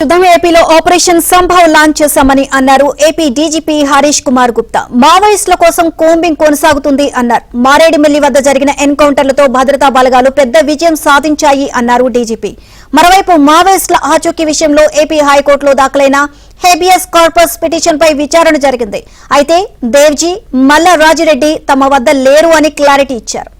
ఏపీలో operation సంభవ్ launch చేశామని అన్నారు ఏపీ డీజీపీ హరీష్ కుమార్ గుప్తా. మావోయిస్టుల కోసం కోంబింగ్ కొనసాగుతుంది అన్నారు. మారేడుమిల్లి వద్ద జరిగిన ఎన్కౌంటర్లతో భద్రతా బలగాలు పెద్ద విజయం సాధించాయి అన్నారు డీజీపీ. మరోవైపు మావోయిస్టుల ఆచూకీ విషయంలో ఏపీ హైకోర్టులో దాఖలైన హేబియస్ కార్పస్ పిటిషన్ పై విచారణ జరిగింది. అయితే దేవ్జీ, మల్ల రాజిరెడ్డి తమ వద్ద లేరు అని క్లారిటీ ఇచ్చారు.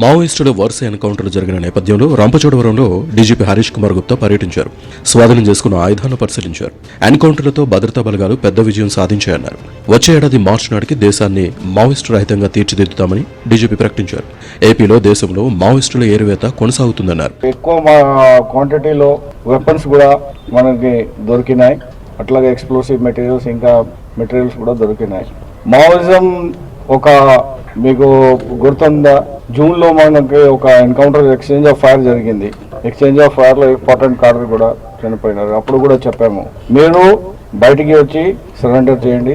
మావోయిస్టుల వరుస ఎన్కౌంటర్లు జరిగిన నేపథ్యంలో రంపచోడవరంలో డీజీపీ హరీష్ కుమార్ గుప్తా పర్యటించారు. స్వాధీనం చేసుకున్న ఆయుధాలను పరిశీలించారు. ఎన్కౌంటర్లతో భద్రతా బలగాలు పెద్ద విజయం సాధించాయన్నారు. వచ్చే ఏడాది మార్చి నాటికి దేశాన్ని మావోయిస్టు రహితంగా తీర్చిదిద్దుతామని డీజీపీ ప్రకటించారు. ఏపీలో దేశంలో మావోయిస్టుల ఏరువేత కొనసాగుతుందన్నారు. ఎక్కువ క్వాంటిటీలో వెపన్స్ కూడా మనకి దొరికినాయి. అట్లాగే ఎక్స్ప్లోసివ్ మెటీరియల్స్, ఇంకా మెటీరియల్స్ కూడా దొరికినాయి. మావోయిజం ఒక మీకు గుర్తుందా, జూన్ లో మనకి ఒక ఎన్కౌంటర్ ఎక్స్చేంజ్ ఆఫ్ ఫైర్ జరిగింది. ఎక్స్చేంజ్ ఆఫ్ ఫైర్ లో ఇంపార్టెంట్ కార్డర్ కూడా చనిపోయినారు. అప్పుడు కూడా చెప్పాము, మీరు బయటికి వచ్చి సరెండర్ చేయండి,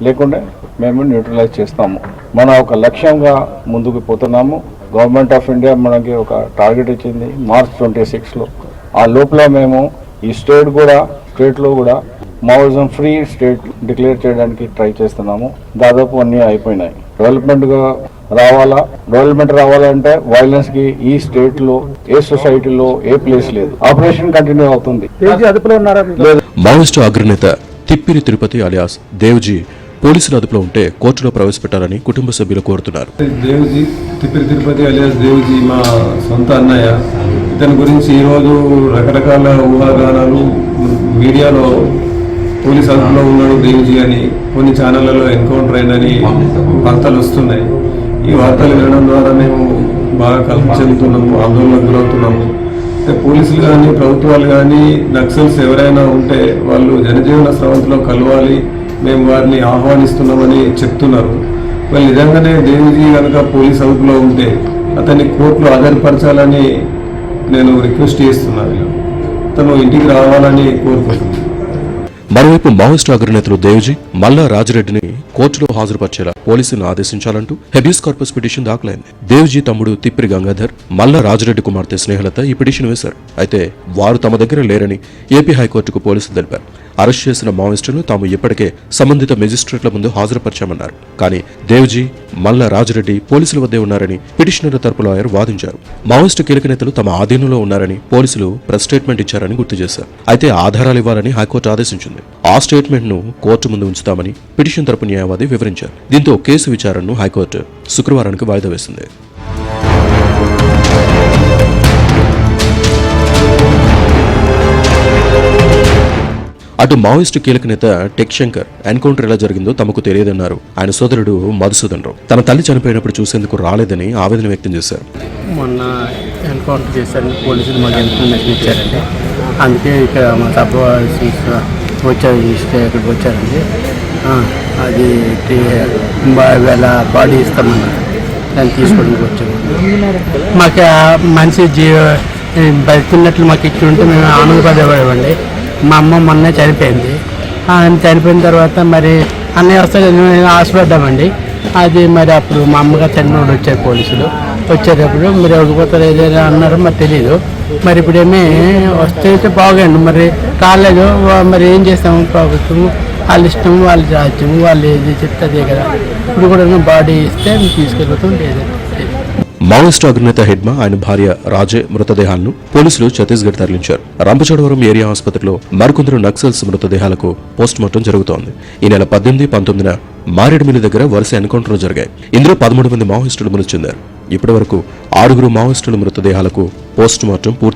లేకుంటే మేము న్యూట్రలైజ్ చేస్తాము. మన ఒక లక్ష్యంగా ముందుకు పోతున్నాము. గవర్నమెంట్ ఆఫ్ ఇండియా మనకి ఒక టార్గెట్ ఇచ్చింది మార్చ్ 26లో. ఆ లోపల మేము ఈ స్టేట్లో కూడా మావోయిజం ఫ్రీ స్టేట్ డిక్లేర్ చేయడానికి ట్రై చేస్తున్నాము. దాదాపు అన్నీ అయిపోయినాయి. డెవలప్మెంట్ రావాలంటే వైలెన్స్ కి ఈ స్టేట్ లో, ఏ సొసైటీలో ఏ ప్లేస్ లేదు. ఆపరేషన్ కంటిన్యూ అవుతుంది. మావోయిస్టు అగ్రనేత తిప్పిరి తిరుపతి అలియాస్ దేవ్జీ పోలీసుల అదుపులో ఉంటే కోర్టులో ప్రవేశపెట్టాలని కుటుంబ సభ్యులు కోరుతున్నారు. దేవ్జీ, తిప్పిరి తిరుపతి అలియాస్ దేవ్జీ మా సొంత అన్నయ్య. ఇతని గురించి ఈరోజు రకరకాల ఊహాగానాలు మీడియాలో పోలీసు అదుపులో ఉన్నాడు దేవ్జీ అని, కొన్ని ఛానళ్లలో ఎన్కౌంటర్ అయిందని వార్తలు వస్తున్నాయి. ఈ వార్తలు వినడం ద్వారా మేము బాగా కలత చెందుతున్నాము, ఆందోళనకు గురవుతున్నాము. పోలీసులు కానీ ప్రభుత్వాలు కానీ నక్సల్స్ ఎవరైనా ఉంటే వాళ్ళు జనజీవన స్రవంతిలో కలవాలి, మేము వారిని ఆహ్వానిస్తున్నామని చెప్తున్నారు. వాళ్ళు నిజంగానే దేవ్జీ కనుక పోలీసు అదుపులో ఉంటే అతన్ని కోర్టులో హాజరుపరచాలని నేను రిక్వెస్ట్ చేస్తున్నాను. అతను ఇంటికి రావాలని కోరుకుంటున్నాను. మరోవైపు మావోయిస్టు అగ్రనేతలు దేవ్జీ, మల్ల రాజిరెడ్డిని కోర్టులో హాజరుపరిచేలా పోలీసులను ఆదేశించాలంటూ హెబియస్ కార్పస్ పిటిషన్ దాఖలైంది. దేవ్జీ తమ్ముడు తిప్పిరి గంగాధర్, మల్ల రాజిరెడ్డి కుమార్తె స్నేహలత ఈ పిటిషన్ వేశారు. అయితే వారు తమ దగ్గర లేరని ఏపీ హైకోర్టుకు పోలీసులు తెలిపారు. అరెస్ట్ చేసిన మావోయిస్టులను తాము ఇప్పటికే సంబంధిత మెజిస్ట్రేట్ల ముందు హాజరుపరిచామన్నారు. కానీ దేవ్జీ, మల్ల రాజిరెడ్డి పోలీసుల వద్దే ఉన్నారని పిటిషనర్ తరపు లాయర్ వాదించారు. మావోయిస్టు కీలక నేతలు తమ ఆధీనంలో ఉన్నారని పోలీసులు ప్రెస్ స్టేట్మెంట్ ఇచ్చారని గుర్తు చేశారు. అయితే ఆధారాలు ఇవ్వాలని హైకోర్టు ఆదేశించింది. ఆ స్టేట్మెంట్ ను కోర్టు ముందు ఉంచుతామని పిటిషన్ తరపు న్యాయవాది వివరించారు. దీంతో కేసు విచారణను హైకోర్టు శుక్రవారానికి వాయిదా వేసింది. అటు మావోయిస్టు కీలక నేత టెక్ శంకర్ ఎన్కౌంటర్ ఎలా జరిగిందో తమకు తెలియదన్నారు. ఆయన సోదరుడు మధుసూదన్ రావు తన తల్లి చనిపోయినప్పుడు చూసేందుకు రాలేదని ఆవేదన వ్యక్తం చేశారు. మొన్న ఎన్కౌంటర్ చేశారని పోలీసులు మాకు ఇన్ఫర్మేషన్ ఇచ్చారండి. అందుకే ఇక్కడ మా సబ్ వచ్చారు, ఇక్కడికి వచ్చారండి. అది వేళ బాడీ ఇస్తామన్నారు, దాన్ని తీసుకోవడానికి వచ్చాము. మాకు మనిషి బతుకున్నట్లు మాకు ఇక్కడ ఉంటే మేము ఆనందపడేవాళ్ళండి. మా అమ్మ మొన్నే చనిపోయింది. చనిపోయిన తర్వాత మరి అన్నయ్య వస్తే ఆశపడ్డామండి. అది మరి అప్పుడు మా అమ్మగారు చనిపోయినప్పుడు వచ్చారు పోలీసులు. వచ్చేటప్పుడు మీరు ఎవరిపోతారు ఏదైనా అన్నారు, మరి తెలీదు. మరి ఇప్పుడేమీ వస్తే బాగండి, మరి కాలేదు. మరి ఏం చేస్తాము, ప్రభుత్వం వాళ్ళ ఇష్టం, వాళ్ళ రాజ్యం, వాళ్ళు ఏది చెప్తే అదే కదా. ఇప్పుడు కూడా బాడీ ఇస్తే తీసుకెళ్ళిపోతాం. లేదండి. మావోయిస్టు అగ్రనేత హెడ్మా, ఆయన భార్య రాజే మృతదేహాలను పోలీసులు ఛత్తీస్గఢ్ తరలించారు. రంపచోడవరం ఏరియా ఆసుపత్రిలో మరికొందరు నక్సల్స్ మృతదేహాలకు పోస్టుమార్టం జరుగుతోంది. ఈ నెల 18, 19న మారేడుమిల్లి దగ్గర వరుస ఎన్కౌంటర్లు జరిగాయి. ఇందులో 13 మంది మావోయిస్టులు మృతి చెందారు. ఇప్పటి వరకు 6 మావోయిస్టుల మృతదేహాలకు పోస్టుమార్టం పూర్తి